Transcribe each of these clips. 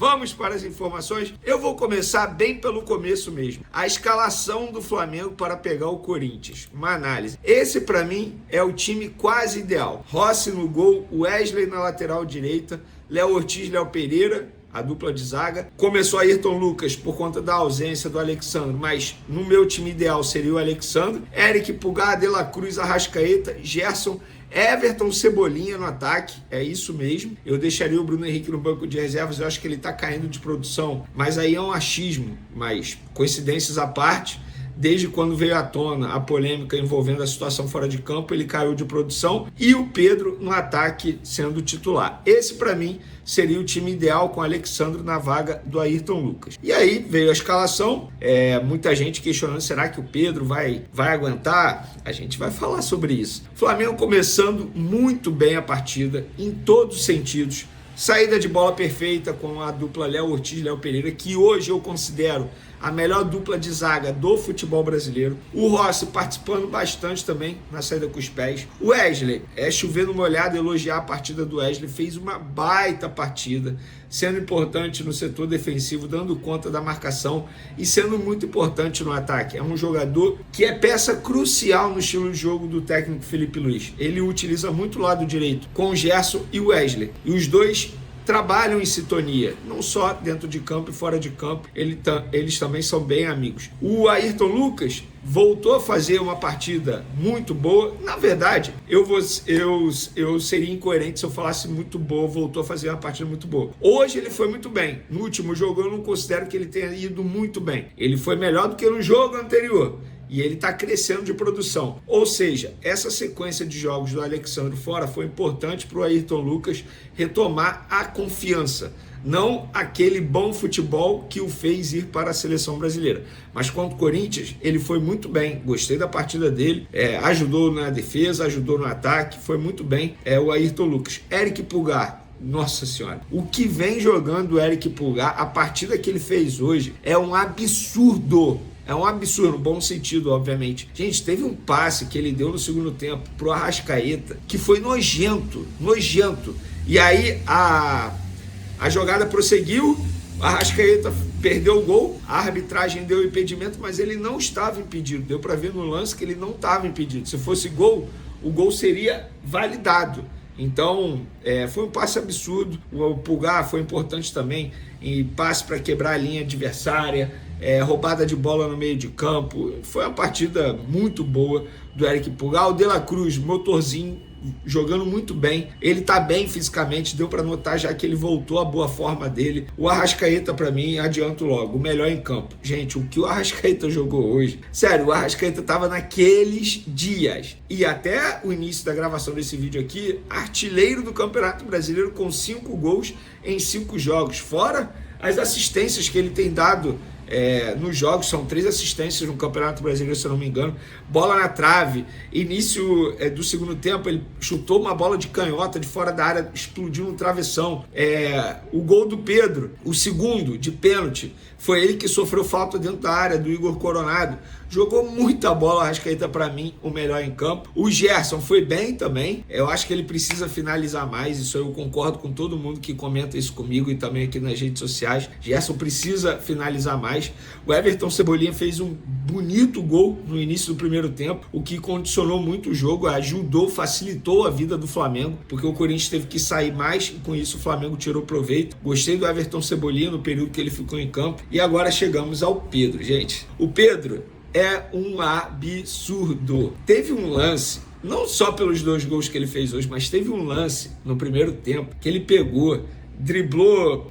Vamos para as informações. Eu vou começar bem pelo começo mesmo. A escalação do Flamengo para pegar o Corinthians. Uma análise. Esse, para mim, é o time quase ideal. Rossi no gol, Wesley na lateral direita, Léo Ortiz, Léo Pereira, a dupla de zaga. Começou Ayrton Lucas por conta da ausência do Alexandre, mas no meu time ideal seria o Alexandre. Eric Pulgar, De La Cruz, Arrascaeta, Gerson, Everton, Cebolinha no ataque, é isso mesmo. Eu deixaria o Bruno Henrique no banco de reservas, eu acho que ele tá caindo de produção, mas aí é um achismo, mas coincidências à parte. Desde quando veio à tona a polêmica envolvendo a situação fora de campo, ele caiu de produção e o Pedro no ataque sendo titular. Esse, para mim, seria o time ideal com o Alexandre na vaga do Ayrton Lucas. E aí veio a escalação, muita gente questionando, será que o Pedro vai aguentar? A gente vai falar sobre isso. Flamengo começando muito bem a partida, em todos os sentidos. Saída de bola perfeita com a dupla Léo Ortiz e Léo Pereira, que hoje eu considero a melhor dupla de zaga do futebol brasileiro. O Rossi participando bastante também na saída com os pés. O Wesley, chovendo molhado, elogiar a partida do Wesley, fez uma baita partida, sendo importante no setor defensivo, dando conta da marcação e sendo muito importante no ataque. É um jogador que é peça crucial no estilo de jogo do técnico Felipe Luiz. Ele utiliza muito o lado direito com o Gerson e o Wesley. E os dois trabalham em sintonia, não só dentro de campo e fora de campo, eles também são bem amigos. O Ayrton Lucas voltou a fazer uma partida muito boa. Na verdade, eu seria incoerente se eu falasse muito boa, voltou a fazer uma partida muito boa. Hoje ele foi muito bem. No último jogo eu não considero que ele tenha ido muito bem. Ele foi melhor do que no jogo anterior. E ele está crescendo de produção. Ou seja, essa sequência de jogos do Alexandre fora foi importante para o Ayrton Lucas retomar a confiança. Não aquele bom futebol que o fez ir para a seleção brasileira. Mas contra o Corinthians, ele foi muito bem. Gostei da partida dele. Ajudou na defesa, ajudou no ataque. Foi muito bem o Ayrton Lucas. Eric Pulgar. Nossa senhora, o que vem jogando o Eric Pulgar, a partida que ele fez hoje, é um absurdo. É um absurdo, no bom sentido, obviamente. Gente, teve um passe que ele deu no segundo tempo pro Arrascaeta, que foi nojento. E aí a jogada prosseguiu, o Arrascaeta perdeu o gol, a arbitragem deu impedimento, mas ele não estava impedido. Deu para ver no lance que ele não estava impedido. Se fosse gol, o gol seria validado. Então, foi um passe absurdo. O Pulgar foi importante também em passe para quebrar a linha adversária, roubada de bola no meio de campo. Foi uma partida muito boa do Eric Pulgar. O De La Cruz, motorzinho, jogando muito bem. Ele tá bem fisicamente, deu para notar já que ele voltou à boa forma dele. O Arrascaeta, para mim, adianto logo, o melhor em campo. Gente, o que o Arrascaeta jogou hoje, sério, o Arrascaeta tava naqueles dias. E até o início da gravação desse vídeo aqui, artilheiro do Campeonato Brasileiro com 5 gols em 5 jogos, fora as assistências que ele tem dado nos jogos. São 3 assistências no Campeonato Brasileiro, se eu não me engano. Bola na trave, início do segundo tempo, ele chutou uma bola de canhota de fora da área, explodiu no travessão. O gol do Pedro, o segundo de pênalti, foi ele que sofreu falta dentro da área do Igor Coronado. Jogou muita bola, o Arrascaeta, para mim, o melhor em campo. O Gerson foi bem também. Eu acho que ele precisa finalizar mais. Isso eu concordo com todo mundo que comenta isso comigo e também aqui nas redes sociais. Gerson precisa finalizar mais. O Everton Cebolinha fez um bonito gol no início do primeiro tempo, o que condicionou muito o jogo, ajudou, facilitou a vida do Flamengo, porque o Corinthians teve que sair mais e com isso o Flamengo tirou proveito. Gostei do Everton Cebolinha no período que ele ficou em campo. E agora chegamos ao Pedro, gente. O Pedro é um absurdo. Teve um lance, não só pelos 2 gols que ele fez hoje, mas teve um lance no primeiro tempo que ele pegou, driblou,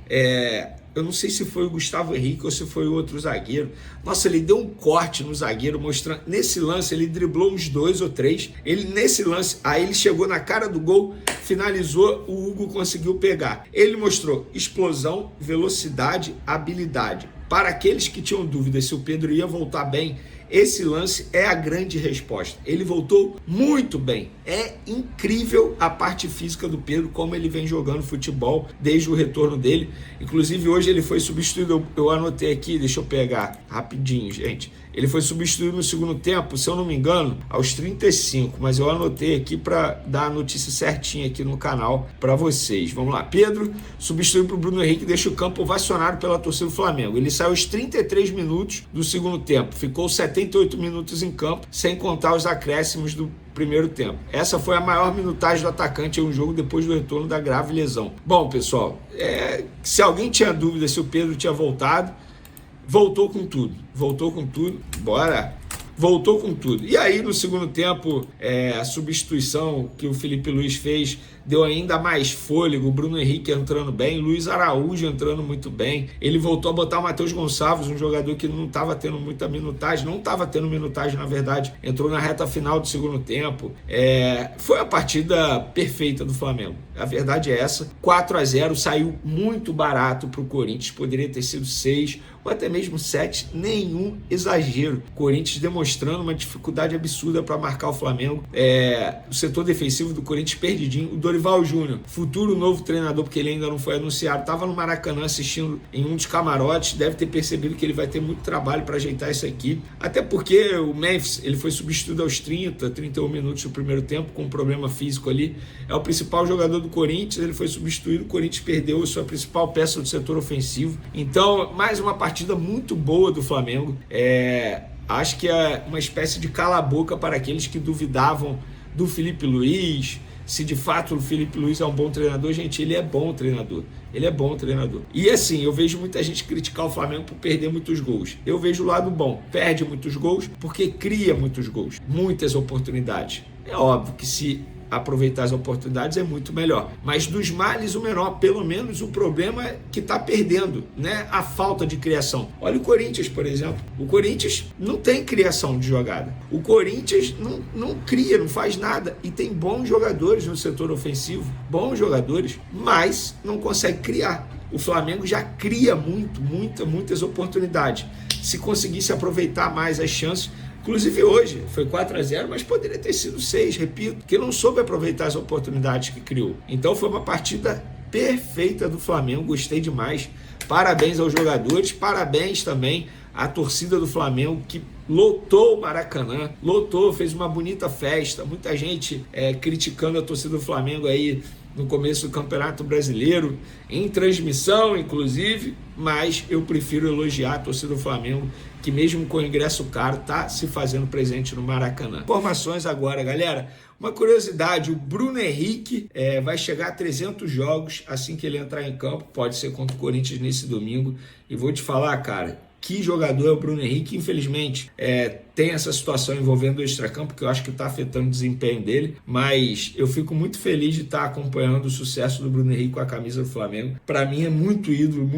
eu não sei se foi o Gustavo Henrique ou se foi o outro zagueiro. Nossa, ele deu um corte no zagueiro, mostrando. Nesse lance, ele driblou uns 2 ou 3. Nesse lance, aí ele chegou na cara do gol, finalizou, o Hugo conseguiu pegar. Ele mostrou explosão, velocidade, habilidade. Para aqueles que tinham dúvidas se o Pedro ia voltar bem, esse lance é a grande resposta. Ele voltou muito bem. É incrível a parte física do Pedro, como ele vem jogando futebol desde o retorno dele. Inclusive, hoje ele foi substituído. Eu anotei aqui, deixa eu pegar rapidinho, gente. Ele foi substituído no segundo tempo, se eu não me engano, aos 35, mas eu anotei aqui para dar a notícia certinha aqui no canal para vocês. Vamos lá, Pedro substituiu para o Bruno Henrique e deixa o campo ovacionado pela torcida do Flamengo. Ele saiu aos 33 minutos do segundo tempo, ficou 78 minutos em campo, sem contar os acréscimos do primeiro tempo. Essa foi a maior minutagem do atacante em um jogo depois do retorno da grave lesão. Bom, pessoal, se alguém tinha dúvida se o Pedro tinha voltado, voltou com tudo, bora! Voltou com tudo. E aí, no segundo tempo, a substituição que o Felipe Luiz fez deu ainda mais fôlego. O Bruno Henrique entrando bem, Luiz Araújo entrando muito bem. Ele voltou a botar o Matheus Gonçalves, um jogador que não estava tendo muita minutagem, na verdade, entrou na reta final do segundo tempo. Foi a partida perfeita do Flamengo. A verdade é essa. 4-0, saiu muito barato para o Corinthians, poderia ter sido 6 ou até mesmo 7, nenhum exagero. Corinthians demonstrando uma dificuldade absurda para marcar o Flamengo. O setor defensivo do Corinthians perdidinho. O Dorival Júnior, futuro novo treinador, porque ele ainda não foi anunciado, estava no Maracanã assistindo em um dos camarotes, deve ter percebido que ele vai ter muito trabalho para ajeitar essa equipe, até porque o Memphis, ele foi substituído aos 31 minutos do primeiro tempo, com um problema físico ali, é o principal jogador do Corinthians, ele foi substituído, o Corinthians perdeu a sua principal peça do setor ofensivo. Então, mais uma partida muito boa do Flamengo. Acho que é uma espécie de cala-boca para aqueles que duvidavam do Felipe Luiz, se de fato o Felipe Luiz é um bom treinador. Gente, ele é bom treinador. E assim, eu vejo muita gente criticar o Flamengo por perder muitos gols. Eu vejo o lado bom. Perde muitos gols porque cria muitos gols. Muitas oportunidades. É óbvio que se aproveitar as oportunidades é muito melhor. Mas dos males o menor, pelo menos o problema é que está perdendo, né? A falta de criação. Olha o Corinthians, por exemplo. O Corinthians não tem criação de jogada. O Corinthians não cria, não faz nada. E tem bons jogadores no setor ofensivo, mas não consegue criar. O Flamengo já cria muitas oportunidades. Se conseguisse aproveitar mais as chances, inclusive hoje foi 4-0, mas poderia ter sido 6, repito, que não soube aproveitar as oportunidades que criou. Então foi uma partida perfeita do Flamengo, gostei demais. Parabéns aos jogadores, parabéns também à torcida do Flamengo, que lotou o Maracanã, fez uma bonita festa. Muita gente criticando a torcida do Flamengo aí no começo do Campeonato Brasileiro, em transmissão inclusive, mas eu prefiro elogiar a torcida do Flamengo, que mesmo com o ingresso caro está se fazendo presente no Maracanã. Informações agora, galera. Uma curiosidade, o Bruno Henrique vai chegar a 300 jogos assim que ele entrar em campo, pode ser contra o Corinthians nesse domingo, e vou te falar, cara, que jogador é o Bruno Henrique. Infelizmente tem essa situação envolvendo o extracampo, que eu acho que está afetando o desempenho dele, mas eu fico muito feliz de estar acompanhando o sucesso do Bruno Henrique com a camisa do Flamengo. Para mim é muito ídolo,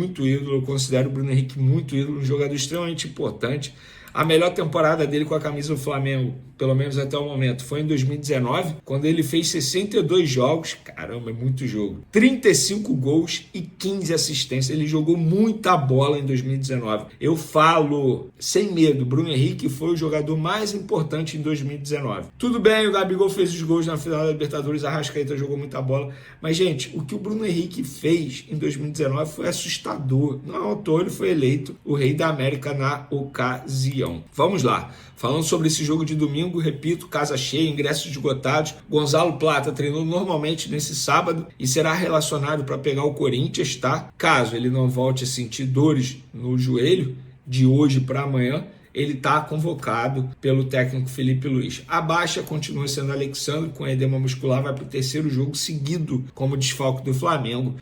eu considero o Bruno Henrique muito ídolo, um jogador extremamente importante. A melhor temporada dele com a camisa do Flamengo, pelo menos até o momento, foi em 2019, quando ele fez 62 jogos, caramba, é muito jogo, 35 gols e 15 assistências. Ele jogou muita bola em 2019. Eu falo sem medo, Bruno Henrique foi o jogador mais importante em 2019. Tudo bem, o Gabigol fez os gols na final da Libertadores, a Arrascaeta jogou muita bola, mas, gente, o que o Bruno Henrique fez em 2019 foi assustador. Não à toa ele foi eleito o Rei da América na ocasião. Vamos lá, falando sobre esse jogo de domingo, repito, casa cheia, ingressos esgotados. Gonzalo Plata treinou normalmente nesse sábado e será relacionado para pegar o Corinthians, tá? Caso ele não volte a sentir dores no joelho de hoje para amanhã, ele está convocado pelo técnico Felipe Luiz. A baixa continua sendo Alexandre, com edema muscular, vai para o terceiro jogo seguido como desfalque do Flamengo.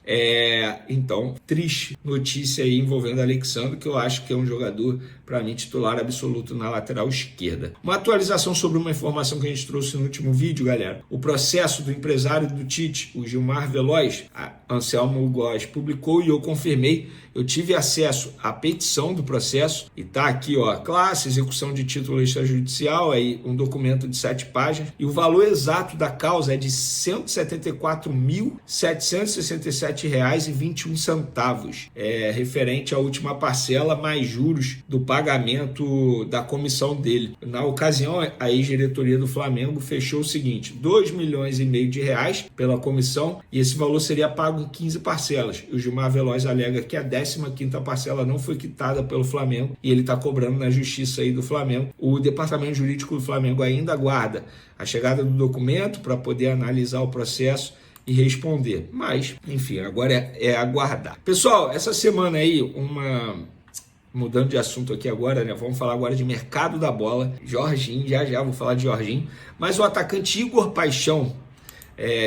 Então, triste notícia aí envolvendo Alexandre, que eu acho que é um jogador, para mim, titular absoluto na lateral esquerda. Uma atualização sobre uma informação que a gente trouxe no último vídeo, galera. O processo do empresário do Tite, o Gilmar Veloz, Anselmo Góes, publicou e eu confirmei. Eu tive acesso à petição do processo e tá aqui, ó, classe, execução de título extrajudicial, aí um documento de 7 páginas, e o valor exato da causa é de R$ 174.767,21, referente à última parcela mais juros do pagamento da comissão dele. Na ocasião, a ex-diretoria do Flamengo fechou o seguinte: R$2,5 milhões pela comissão, e esse valor seria pago em 15 parcelas. O Gilmar Veloz alega que a 10ª 15ª parcela não foi quitada pelo Flamengo e ele está cobrando na justiça aí do Flamengo. O departamento jurídico do Flamengo ainda aguarda a chegada do documento para poder analisar o processo e responder. Mas, enfim, agora é aguardar. Pessoal, essa semana aí, mudando de assunto aqui agora, né? Vamos falar agora de mercado da bola. Jorginho, já vou falar de Jorginho. Mas o atacante Igor Paixão,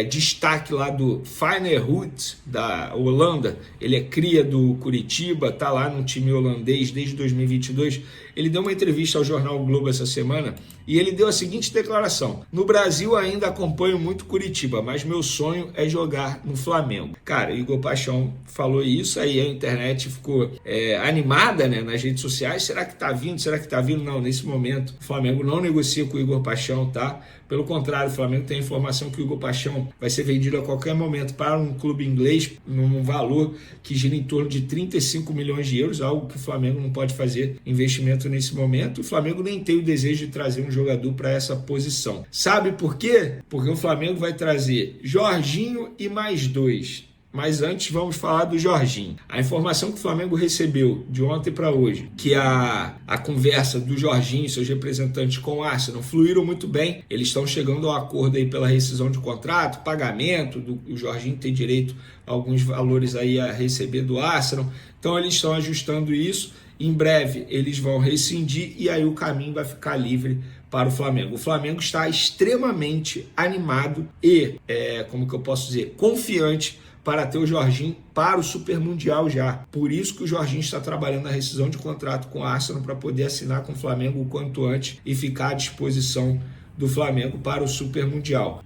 destaque lá do Feyenoord da Holanda, ele é cria do Curitiba, tá lá no time holandês desde 2022. Ele deu uma entrevista ao jornal o Globo essa semana e ele deu a seguinte declaração: no Brasil ainda acompanho muito Curitiba, mas meu sonho é jogar no Flamengo. Cara, Igor Paixão falou isso, aí a internet ficou animada, né, nas redes sociais. Será que tá vindo? Será que tá vindo? Não, nesse momento o Flamengo não negocia com o Igor Paixão, tá? Pelo contrário, o Flamengo tem a informação que o Igor Paixão vai ser vendido a qualquer momento para um clube inglês num valor que gira em torno de 35 milhões de euros, algo que o Flamengo não pode fazer investimento nesse momento. O Flamengo nem tem o desejo de trazer um jogador para essa posição. Sabe por quê? Porque o Flamengo vai trazer Jorginho e mais 2. Mas antes vamos falar do Jorginho. A informação que o Flamengo recebeu de ontem para hoje, que a conversa do Jorginho e seus representantes com o Arsenal fluíram muito bem. Eles estão chegando ao acordo aí pela rescisão de contrato, pagamento, o Jorginho tem direito a alguns valores aí a receber do Arsenal. Então eles estão ajustando isso. Em breve eles vão rescindir e aí o caminho vai ficar livre para o Flamengo. O Flamengo está extremamente animado e, como que eu posso dizer, confiante para ter o Jorginho para o Super Mundial já. Por isso que o Jorginho está trabalhando na rescisão de contrato com o Arsenal para poder assinar com o Flamengo o quanto antes e ficar à disposição do Flamengo para o Super Mundial.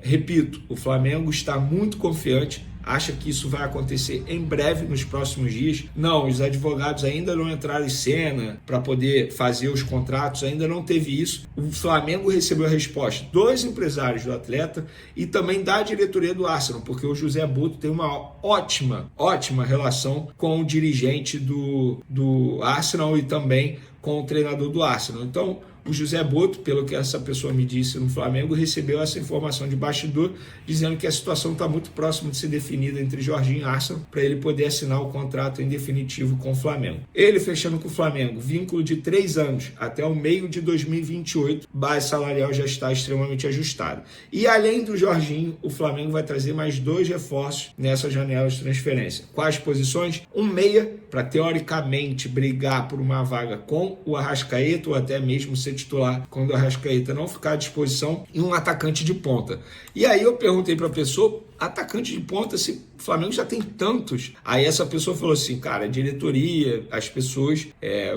Repito, o Flamengo está muito confiante, acha que isso vai acontecer em breve, nos próximos dias. Não, os advogados ainda não entraram em cena para poder fazer os contratos, ainda não teve isso. O Flamengo recebeu a resposta dos empresários do atleta e também da diretoria do Arsenal, porque o José Butto tem uma ótima relação com o dirigente do Arsenal e também com o treinador do Arsenal. Então, o José Butto, pelo que essa pessoa me disse no Flamengo, recebeu essa informação de bastidor, dizendo que a situação está muito próxima de ser definida entre Jorginho e Arsenal, para ele poder assinar o contrato em definitivo com o Flamengo. Ele fechando com o Flamengo, vínculo de 3 anos, até o meio de 2028, base salarial já está extremamente ajustada. E além do Jorginho, o Flamengo vai trazer mais 2 reforços nessa janela de transferência. Quais posições? Um meia, para teoricamente brigar por uma vaga com o Arrascaeta, ou até mesmo ser titular quando o Arrascaeta não ficar à disposição, e um atacante de ponta. E aí eu perguntei para a pessoa, atacante de ponta, se o Flamengo já tem tantos. Aí essa pessoa falou assim, cara, a diretoria, as pessoas,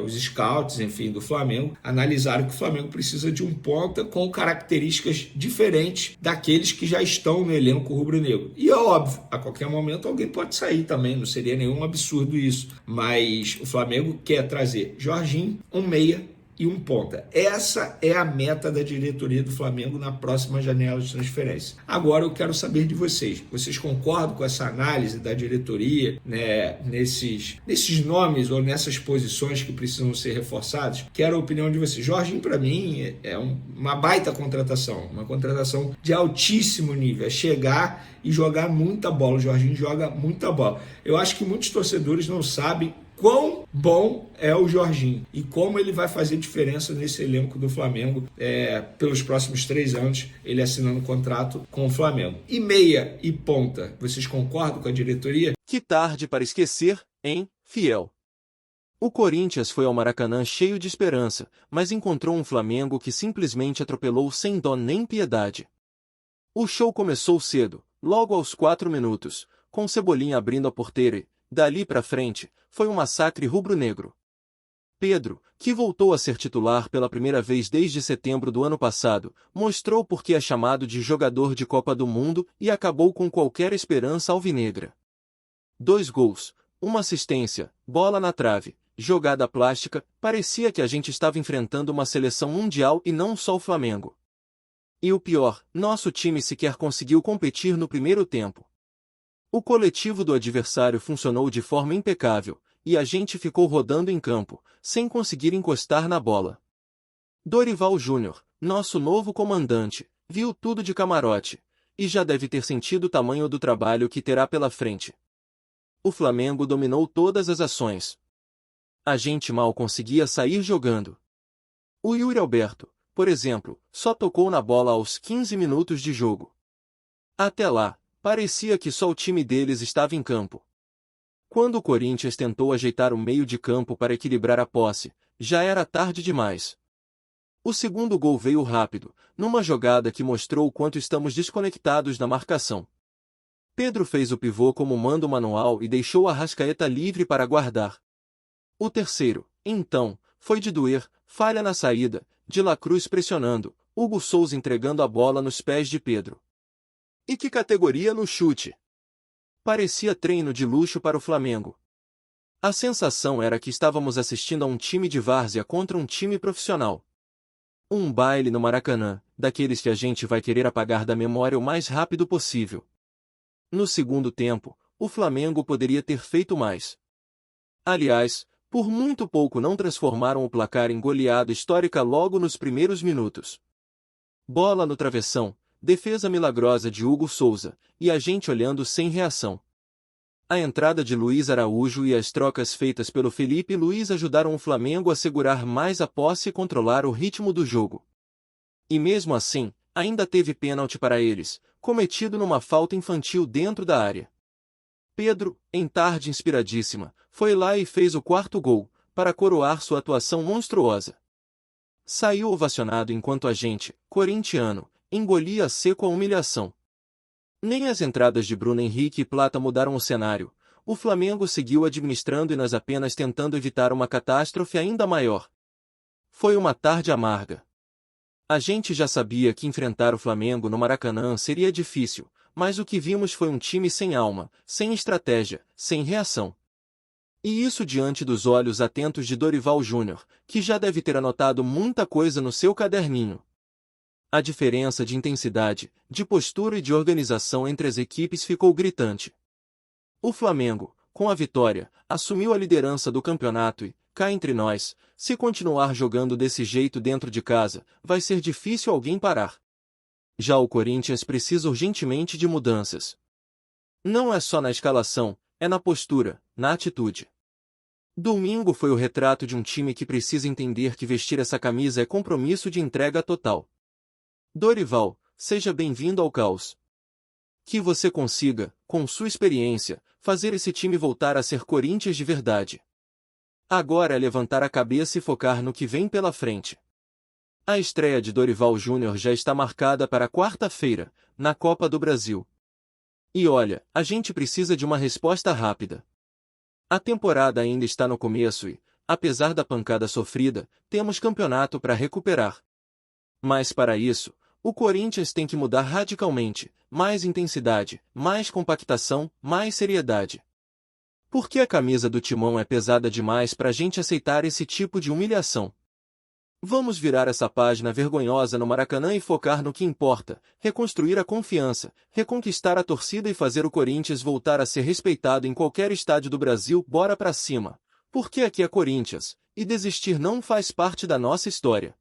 os scouts, enfim, do Flamengo, analisaram que o Flamengo precisa de um ponta com características diferentes daqueles que já estão no elenco rubro-negro. E é óbvio, a qualquer momento alguém pode sair também, não seria nenhum absurdo isso. Mas o Flamengo quer trazer Jorginho, um meia, e um ponta. Essa é a meta da diretoria do Flamengo na próxima janela de transferência. Agora eu quero saber de vocês. Vocês concordam com essa análise da diretoria, né, nesses nomes ou nessas posições que precisam ser reforçadas? Quero a opinião de vocês. Jorginho, para mim, é uma baita contratação. Uma contratação de altíssimo nível. É chegar e jogar muita bola. O Jorginho joga muita bola. Eu acho que muitos torcedores não sabem quão bom é o Jorginho e como ele vai fazer diferença nesse elenco do Flamengo pelos próximos 3 anos, ele assinando contrato com o Flamengo. E meia e ponta, vocês concordam com a diretoria? Que tarde para esquecer, hein, fiel? O Corinthians foi ao Maracanã cheio de esperança, mas encontrou um Flamengo que simplesmente atropelou sem dó nem piedade. O show começou cedo, logo aos 4 minutos, com Cebolinha abrindo a porteira e, dali para frente, foi um massacre rubro-negro. Pedro, que voltou a ser titular pela primeira vez desde setembro do ano passado, mostrou por que é chamado de jogador de Copa do Mundo e acabou com qualquer esperança alvinegra. 2 gols, uma assistência, bola na trave, jogada plástica, parecia que a gente estava enfrentando uma seleção mundial e não só o Flamengo. E o pior, nosso time sequer conseguiu competir no primeiro tempo. O coletivo do adversário funcionou de forma impecável, e a gente ficou rodando em campo, sem conseguir encostar na bola. Dorival Júnior, nosso novo comandante, viu tudo de camarote, e já deve ter sentido o tamanho do trabalho que terá pela frente. O Flamengo dominou todas as ações. A gente mal conseguia sair jogando. O Yuri Alberto, por exemplo, só tocou na bola aos 15 minutos de jogo. Até lá, parecia que só o time deles estava em campo. Quando o Corinthians tentou ajeitar o meio de campo para equilibrar a posse, já era tarde demais. O segundo gol veio rápido, numa jogada que mostrou o quanto estamos desconectados na marcação. Pedro fez o pivô como manda o manual e deixou Arrascaeta livre para guardar. O terceiro, então, foi de doer, falha na saída, De La Cruz pressionando, Hugo Souza entregando a bola nos pés de Pedro. E que categoria no chute! Parecia treino de luxo para o Flamengo. A sensação era que estávamos assistindo a um time de várzea contra um time profissional. Um baile no Maracanã, daqueles que a gente vai querer apagar da memória o mais rápido possível. No segundo tempo, o Flamengo poderia ter feito mais. Aliás, por muito pouco não transformaram o placar em goleada histórica logo nos primeiros minutos. Bola no travessão, defesa milagrosa de Hugo Souza, e a gente olhando sem reação. A entrada de Luiz Araújo e as trocas feitas pelo Felipe Luiz ajudaram o Flamengo a segurar mais a posse e controlar o ritmo do jogo. E mesmo assim, ainda teve pênalti para eles, cometido numa falta infantil dentro da área. Pedro, em tarde inspiradíssima, foi lá e fez o quarto gol, para coroar sua atuação monstruosa. Saiu ovacionado enquanto a gente, corintiano, engolia a seco a humilhação. Nem as entradas de Bruno Henrique e Plata mudaram o cenário. O Flamengo seguiu administrando e nas apenas tentando evitar uma catástrofe ainda maior. Foi uma tarde amarga. A gente já sabia que enfrentar o Flamengo no Maracanã seria difícil, mas o que vimos foi um time sem alma, sem estratégia, sem reação. E isso diante dos olhos atentos de Dorival Júnior, que já deve ter anotado muita coisa no seu caderninho. A diferença de intensidade, de postura e de organização entre as equipes ficou gritante. O Flamengo, com a vitória, assumiu a liderança do campeonato e, cá entre nós, se continuar jogando desse jeito dentro de casa, vai ser difícil alguém parar. Já o Corinthians precisa urgentemente de mudanças. Não é só na escalação, é na postura, na atitude. Domingo foi o retrato de um time que precisa entender que vestir essa camisa é compromisso de entrega total. Dorival, seja bem-vindo ao caos. Que você consiga, com sua experiência, fazer esse time voltar a ser Corinthians de verdade. Agora é levantar a cabeça e focar no que vem pela frente. A estreia de Dorival Júnior já está marcada para quarta-feira, na Copa do Brasil. E olha, a gente precisa de uma resposta rápida. A temporada ainda está no começo e, apesar da pancada sofrida, temos campeonato para recuperar. Mas para isso, o Corinthians tem que mudar radicalmente, mais intensidade, mais compactação, mais seriedade. Porque a camisa do Timão é pesada demais para a gente aceitar esse tipo de humilhação. Vamos virar essa página vergonhosa no Maracanã e focar no que importa, reconstruir a confiança, reconquistar a torcida e fazer o Corinthians voltar a ser respeitado em qualquer estádio do Brasil. Bora pra cima, porque aqui é Corinthians, e desistir não faz parte da nossa história.